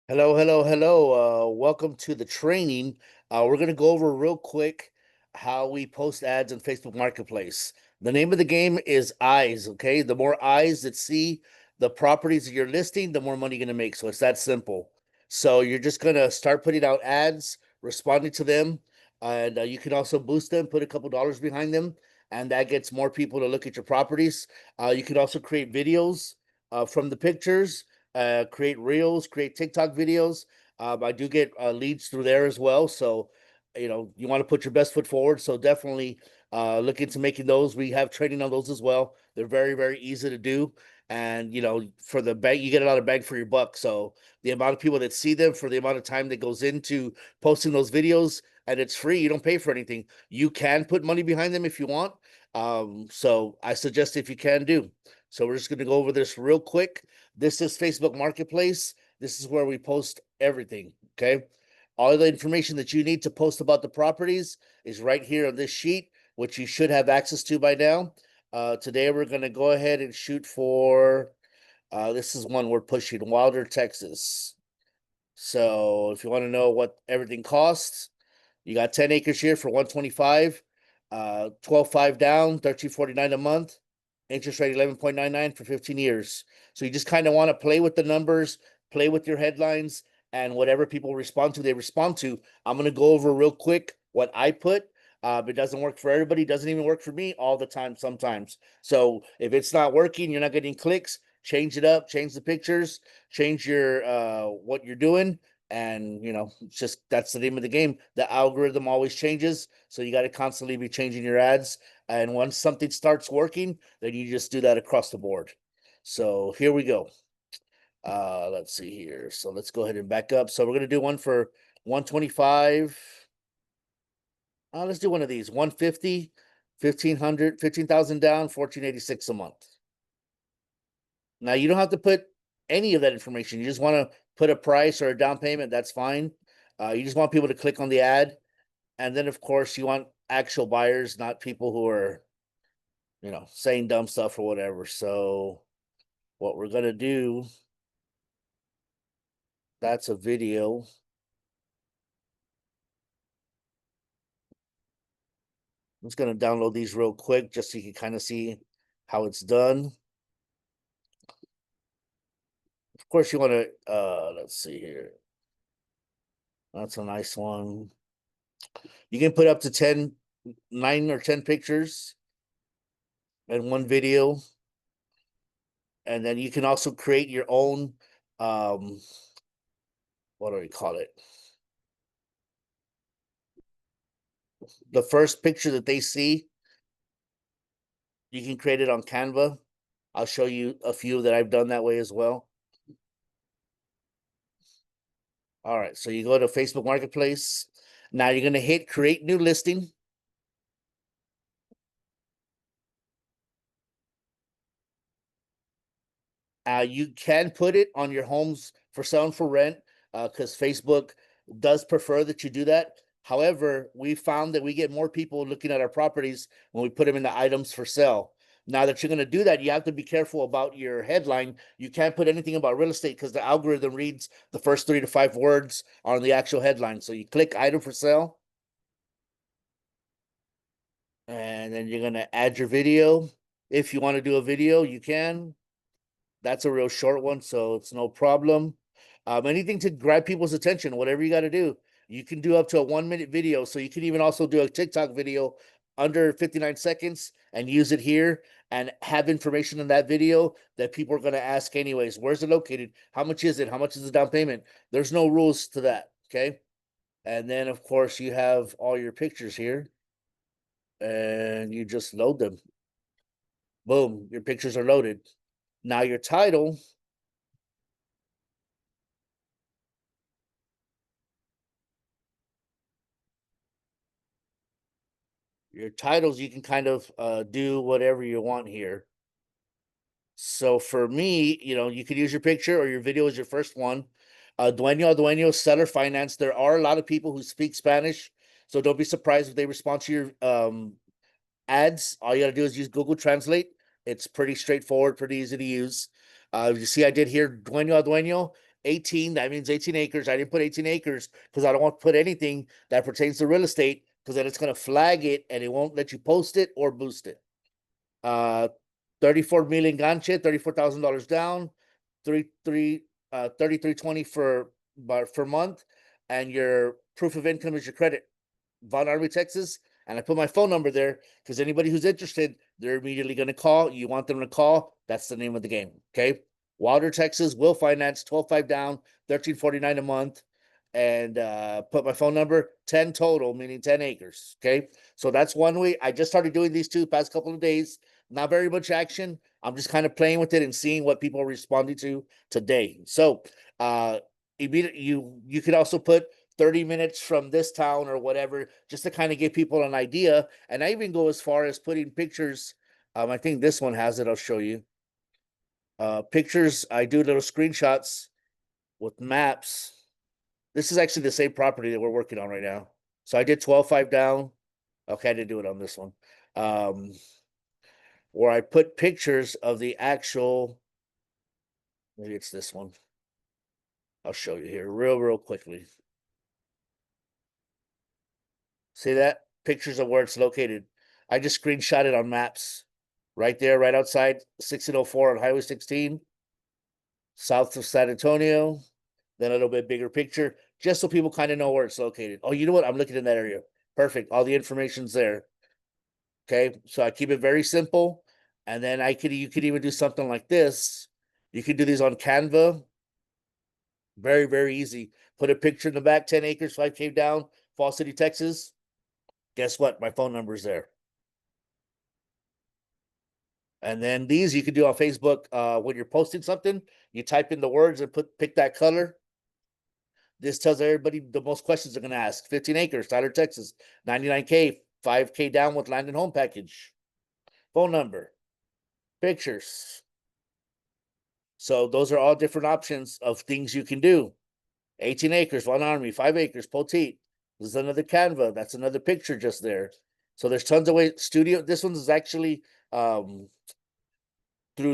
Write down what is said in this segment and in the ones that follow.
Hello, hello, hello. Welcome to the training. We're going to go over real quick how we post ads on Facebook Marketplace. The name of the game is eyes, okay? The more eyes that see the properties that you're listing, the more money you're going to make. So it's that simple. So you're just going to start putting out ads, responding to them, and you can also boost them, put a couple dollars behind them, and that gets more people to look at your properties. You can also create videos from the pictures, create reels, create TikTok videos. I do get leads through there as well. So, you want to put your best foot forward. So definitely look into making those. We have training on those as well. They're very, very easy to do. And, for the bang, you get a lot of bang for your buck. So the amount of people that see them for the amount of time that goes into posting those videos, and it's free. You don't pay for anything. You can put money behind them if you want. So I suggest if you can do. So we're just going to go over this real quick. This is Facebook Marketplace. This is where we post everything. Okay. All the information that you need to post about the properties is right here on this sheet, which you should have access to by now. Today, we're going to go ahead and shoot for this is one we're pushing, Wilder, Texas. So if you want to know what everything costs, you got 10 acres here for 125, 12.5 down, 13.49 a month, interest rate 11.99 for 15 years. So you just kind of want to play with the numbers, play with your headlines, and whatever people respond to, they respond to. I'm going to go over real quick what I put. It doesn't work for everybody, doesn't even work for me all the time sometimes. So if it's not working, you're not getting clicks, change it up, change the pictures, change your what you're doing, and it's just that's the name of the game. The algorithm always changes, so you got to constantly be changing your ads, and once something starts working, then you just do that across the board. So here we go. Let's see here. So let's go ahead and back up. So we're going to do one for 125. Let's do one of these. 150, 1500, 15,000 down, 1486 a month. Now you don't have to put any of that information. You just want to put a price or a down payment. That's fine. You just want people to click on the ad, and then of course you want actual buyers, not people who are, saying dumb stuff or whatever. So what we're gonna do, that's a video. I'm just gonna download these real quick just so you can kind of see how it's done. Of course, you want to. Let's see here. That's a nice one. You can put up to 10, 9 or 10 pictures in one video, and then you can also create your own. Um, what do we call it? The first picture that they see, you can create it on Canva. I'll show you a few that I've done that way as well. All right, so you go to Facebook Marketplace. Now you're gonna hit create new listing. You can put it on your homes for sale and for rent, because Facebook does prefer that you do that. However, we found that we get more people looking at our properties when we put them in the items for sale. Now that you're going to do that, you have to be careful about your headline. You can't put anything about real estate because the algorithm reads the first 3 to 5 words on the actual headline. So you click item for sale, and then you're going to add your video. If you want to do a video, you can. That's a real short one, so it's no problem. Anything to grab people's attention, whatever you got to do. You can do up to a 1 minute video. So you can even also do a TikTok video under 59 seconds and use it here and have information in that video that people are going to ask anyways. Where's it located? How much is it? How much is the down payment? There's no rules to that. Okay. And then, of course, you have all your pictures here and you just load them. Boom, your pictures are loaded. Now, your title. Your titles, you can kind of do whatever you want here. So for me, you could use your picture or your video as your first one. Dueño, seller finance. There are a lot of people who speak Spanish, so don't be surprised if they respond to your ads. All you gotta do is use Google Translate. It's pretty straightforward, pretty easy to use. You see, I did here Dueño, 18, that means 18 acres. I didn't put 18 acres because I don't want to put anything that pertains to real estate because then it's going to flag it and it won't let you post it or boost it. 34 million ganche, $34,000 down, 3320 for month, and your proof of income is your credit. Von Army, Texas, and I put my phone number there because anybody who's interested, they're immediately going to call. You want them to call, that's the name of the game. Okay. Wilder, Texas, will finance 12.5 down, 13.49 a month, and put my phone number, 10 total, meaning 10 acres. Okay. So that's one way. I just started doing these two past couple of days. Not very much action. I'm just kind of playing with it and seeing what people are responding to today. So immediately you could also put 30 minutes from this town or whatever, just to kind of give people an idea. And I even go as far as putting pictures. I think this one has it. I'll show you. Pictures. I do little screenshots with maps. This is actually the same property that we're working on right now. So I did 12.5 down. Okay, I didn't do it on this one. Where I put pictures of the actual, maybe it's this one. I'll show you here real quickly. See that? Pictures of where it's located. I just screenshot it on maps. Right there, right outside 1604 on Highway 16, south of San Antonio. Then a little bit bigger picture, just so people kind of know where it's located. Oh, you know what? I'm looking in that area. Perfect. All the information's there. Okay. So I keep it very simple. And then you could even do something like this. You could do these on Canva. Very easy. Put a picture in the back, 10 acres, 5K down, Fall City, Texas. Guess what? My phone number is there. And then these you can do on Facebook. When you're posting something, you type in the words and pick that color. This tells everybody the most questions they're going to ask. 15 acres, Tyler, Texas, 99K, 5K down with land and home package. Phone number, pictures. So those are all different options of things you can do. 18 acres, Von Army, 5 acres, Poteet. This is another Canva. That's another picture just there. So there's tons of ways. Studio. This one is actually through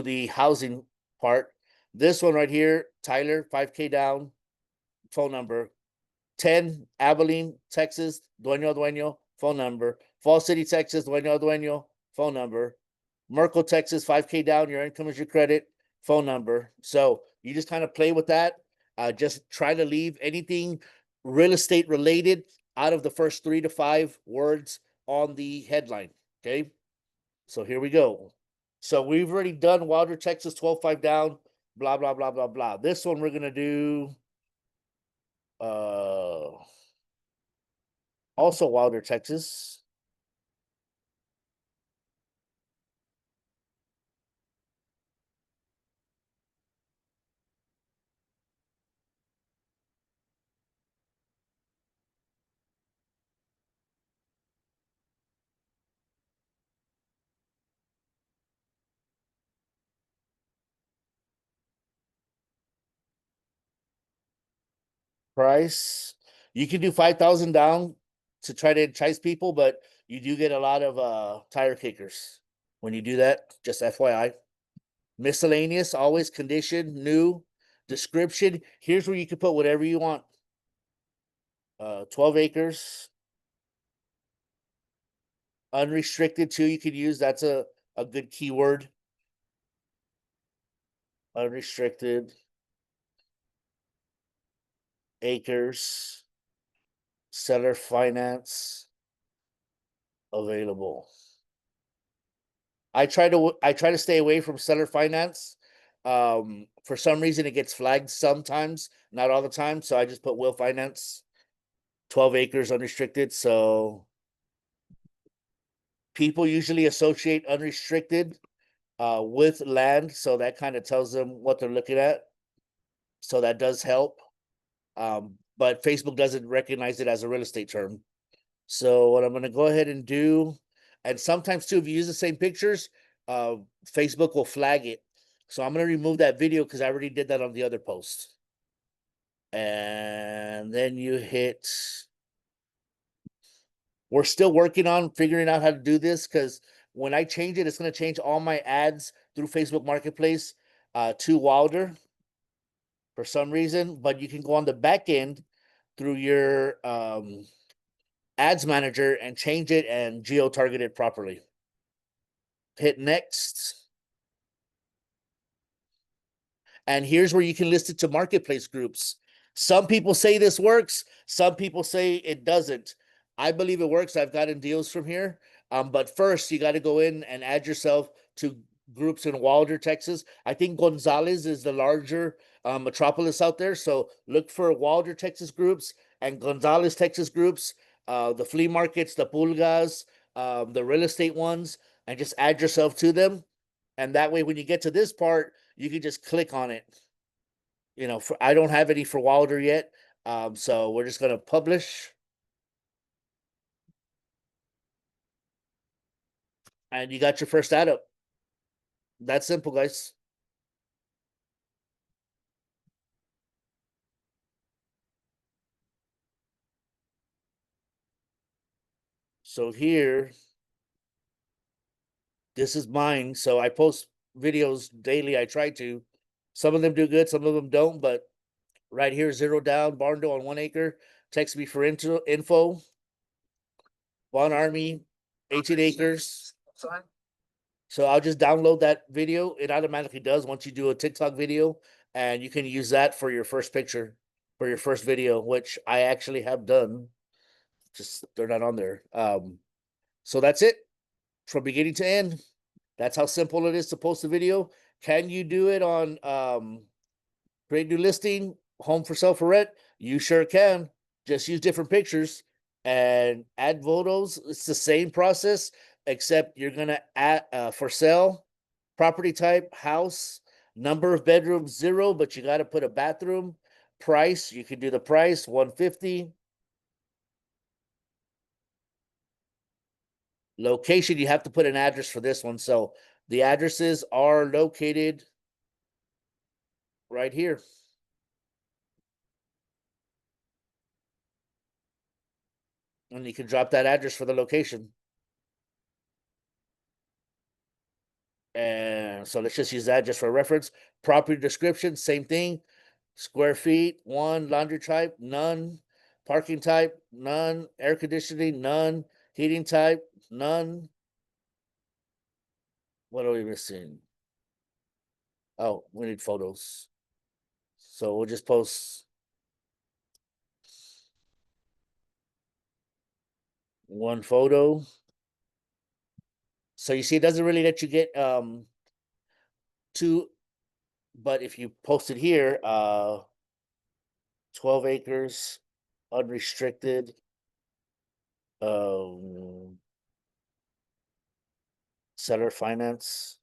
the housing part. This one right here, Tyler, 5K down, phone number. 10, Abilene, Texas, dueño, phone number. Fall City, Texas, dueño, phone number. Merkel, Texas, 5K down, your income is your credit, phone number. So you just kind of play with that. Just try to leave anything real estate related out of the first 3 to 5 words on the headline. Okay. So here we go. So we've already done Wilder, Texas, 12.5 down, blah, blah, blah, blah, blah. This one we're going to do also Wilder, Texas. Price. You can do 5,000 down to try to entice people, but you do get a lot of tire kickers when you do that. Just FYI. Miscellaneous, always condition, new, description. Here's where you can put whatever you want. 12 acres. Unrestricted too, you could use. That's a good keyword. Unrestricted. Acres. Seller finance. Available. I try to stay away from seller finance. For some reason it gets flagged sometimes, not all the time. So I just put will finance, 12 acres unrestricted. So people usually associate unrestricted with land. So that kind of tells them what they're looking at. So that does help. But Facebook doesn't recognize it as a real estate term. So what I'm going to go ahead and do, and sometimes too, if you use the same pictures, Facebook will flag it. So I'm going to remove that video because I already did that on the other post. And then you hit. We're still working on figuring out how to do this because when I change it, it's going to change all my ads through Facebook Marketplace to Wilder. for some reason, but you can go on the back end through your ads manager and change it and geo target it properly. Hit next. And here's where you can list it to marketplace groups. Some people say this works, some people say it doesn't. I believe it works. I've gotten deals from here. But first, you got to go in and add yourself to groups in Wilder, Texas. I think Gonzales is the larger metropolis out there. So look for Wilder, Texas groups and Gonzales, Texas groups, the flea markets, the pulgas, the real estate ones, and just add yourself to them. And that way, when you get to this part, you can just click on it. I don't have any for Wilder yet. So we're just gonna publish. And you got your first ad up. That's simple, guys. So here, this is mine. So I post videos daily. I try to. Some of them do good, some of them don't. But right here, 0 down, barn door on 1 acre. Text me for info. Von Army, 18 acres. So I'll just download that video. It automatically does once you do a TikTok video, and you can use that for your first picture, for your first video, which I actually have done. Just they're not on there. So that's it from beginning to end. That's how simple it is to post a video. Can you do it on create new listing, home for sale for rent? You sure can. Just use different pictures and add photos. It's the same process, except you're gonna add for sale, property type, house, number of bedrooms 0, but you got to put a bathroom. Price, you can do the price 150. Location, you have to put an address for this one. So the addresses are located right here. And you can drop that address for the location. And so let's just use that just for reference. Property description, same thing. Square feet, 1. Laundry type, none. Parking type, none. Air conditioning, none. Heating type, none. What are we missing? Oh, we need photos. So we'll just post 1 photo. So you see, it doesn't really let you get 2, but if you post it here, 12 acres, unrestricted, seller finance.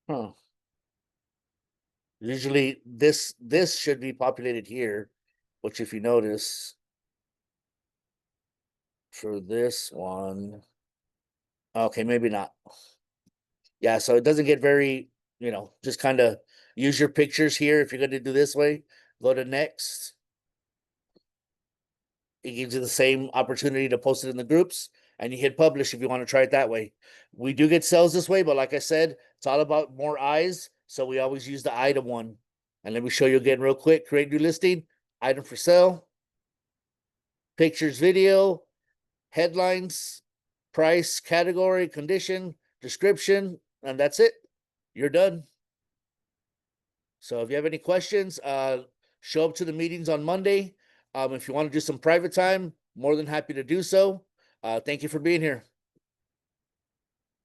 Huh. Usually this should be populated here, which if you notice for this one, okay, maybe not. Yeah, so it doesn't get very, just kind of use your pictures here if you're going to do this way. Go to next. It gives you the same opportunity to post it in the groups, and you hit publish if you want to try it that way. We do get sales this way, but like I said, it's all about more eyes. So we always use the item one. And let me show you again real quick. Create new listing, item for sale, pictures, video, headlines, price, category, condition, description, and that's it. You're done. So if you have any questions, show up to the meetings on Monday. If you want to do some private time, more than happy to do so. Thank you for being here.